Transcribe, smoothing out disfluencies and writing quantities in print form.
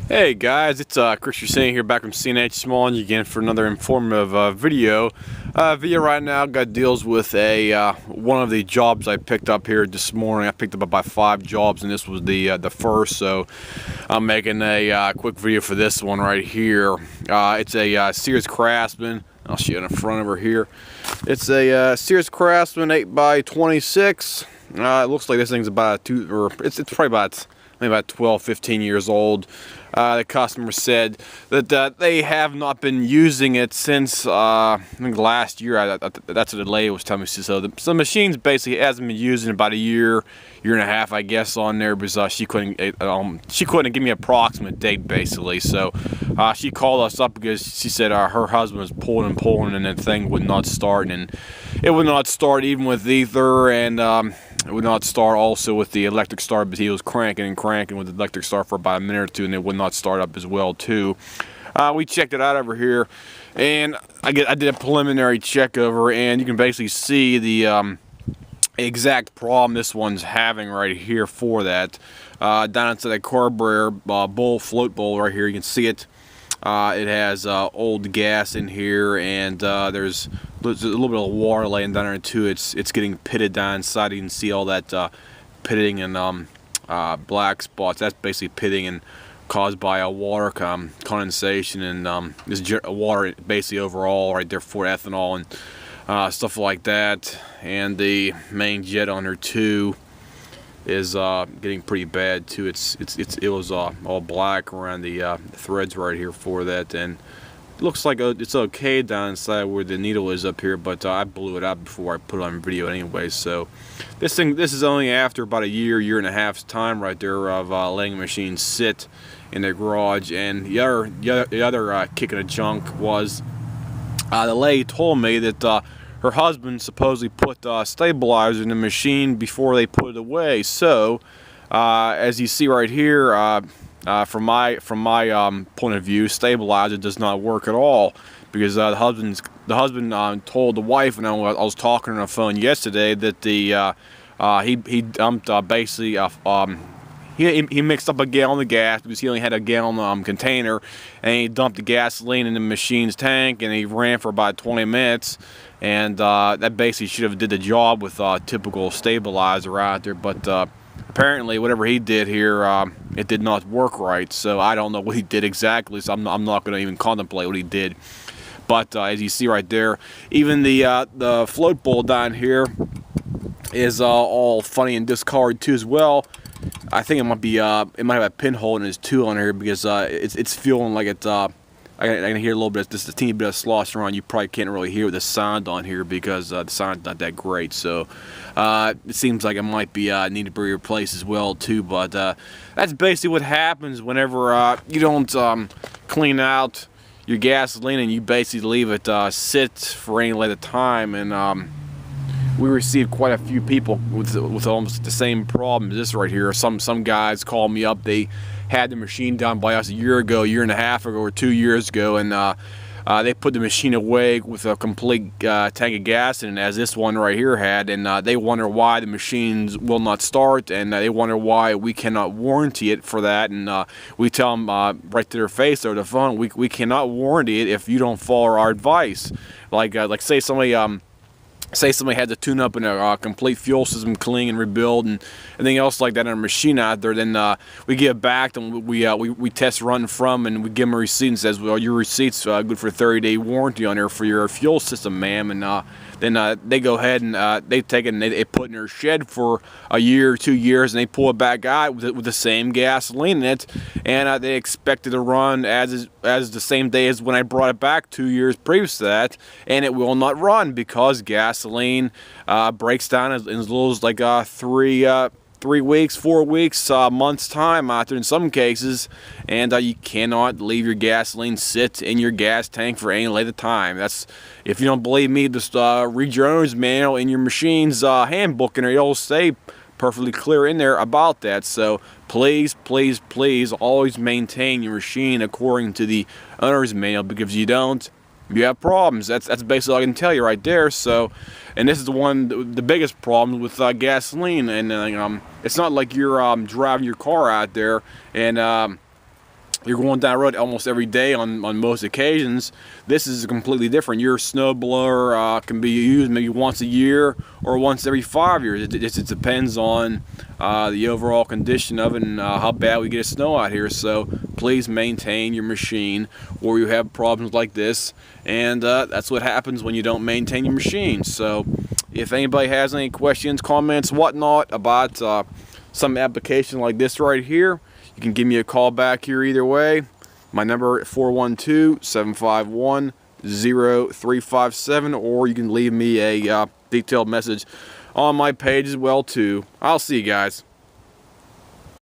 Hey guys, it's Chris saying here back from CNH Small again for another informative video. Right now got deals with a one of the jobs I picked up here this morning. I picked up about 5 jobs and this was the first, so I'm making a quick video for this one right here. It's a Sears Craftsman. I'll show you in the front over here. It's a Sears Craftsman 8x26. It looks like this thing's about it's probably about maybe about 12-15 years old. The customer said that they have not been using it since I think last year. That's what the lady was telling me. So the machine's basically hasn't been used in about a year and a half, I guess, on there, because she couldn't give me an approximate date basically. So she called us up because she said her husband was pulling and the thing would not start, and it would not start even with ether, and it would not start also with the electric start, but he was cranking with the electric start for about a minute or two, and it would not start up as well too. We checked it out over here, and I did a preliminary check over, and you can basically see the exact problem this one's having right here for that. Down into that carburetor float bowl right here, you can see it. It has old gas in here, and there's a little bit of water laying down there too. It's getting pitted down inside. You can see all that pitting and black spots. That's basically pitting and caused by water condensation and this water basically overall right there for ethanol and stuff like that. And the main jet on her too is getting pretty bad too. It was all black around the threads right here for that, and it looks like it's okay down inside where the needle is up here, but I blew it out before I put it on video anyway. So this is only after about a year and a half's time right there of letting the machine sit in the garage. And the other kick in the junk was the lady told me that her husband supposedly put stabilizer in the machine before they put it away. So as you see right here, from my point of view, stabilizer does not work at all, because the husband told the wife, and I was talking on the phone yesterday, that he dumped basically he mixed up a gallon of gas, because he only had a gallon container, and he dumped the gasoline in the machine's tank, and he ran for about 20 minutes, and that basically should have did the job with typical stabilizer out there. But apparently whatever he did here, it did not work right. So I don't know what he did exactly, so I'm not going to even contemplate what he did. But as you see right there, even the float bowl down here is all funny and discolored too as well. I think it might have a pinhole in his tool on here, because it's feeling like it's I can hear a little bit, just a teeny bit of slosh around. You probably can't really hear the sound on here because the sound's not that great. So it seems like it might be need to be replaced as well too. But that's basically what happens whenever you don't clean out your gasoline and you basically leave it sit for any length of time. And we received quite a few people with almost the same problem as this right here. Some guys called me up. They had the machine done by us a year and a half ago, or 2 years ago, and they put the machine away with a complete tank of gas in it, as this one right here had, and they wonder why the machines will not start, and they wonder why we cannot warranty it for that. And we tell them right to their face over the phone, we cannot warranty it if you don't follow our advice. Like say somebody had to tune up in a complete fuel system, clean and rebuild, and anything else like that on a machine out there, then we give it back, and we test run from, and we give them a receipt and says, well, your receipt's good for a 30-day warranty on there for your fuel system, ma'am. And then they go ahead and they take it and they put it in their shed for a year or 2 years, and they pull it back out with the same gasoline in it, and they expect it to run as the same day as when I brought it back 2 years previous to that, and it will not run because gasoline breaks down as little as like 3 weeks, 4 weeks, months time out there in some cases, and you cannot leave your gasoline sit in your gas tank for any length of time. That's, if you don't believe me, just read your owner's manual in your machine's handbook, and it'll say perfectly clear in there about that. So please always maintain your machine according to the owner's manual, because if you don't, you have problems. That's basically all I can tell you right there. So, and this is the biggest problem with gasoline. And it's not like you're driving your car out there and you're going down the road almost every day on most occasions. This is completely different. Your snowblower can be used maybe once a year or once every 5 years. It just depends on the overall condition of it and how bad we get snow out here. So please maintain your machine, or you have problems like this, and that's what happens when you don't maintain your machine. So if anybody has any questions, comments, whatnot about some application like this right here, you can give me a call back here either way. My number 412-751-0357, or you can leave me a detailed message on my page as well too. I'll see you guys.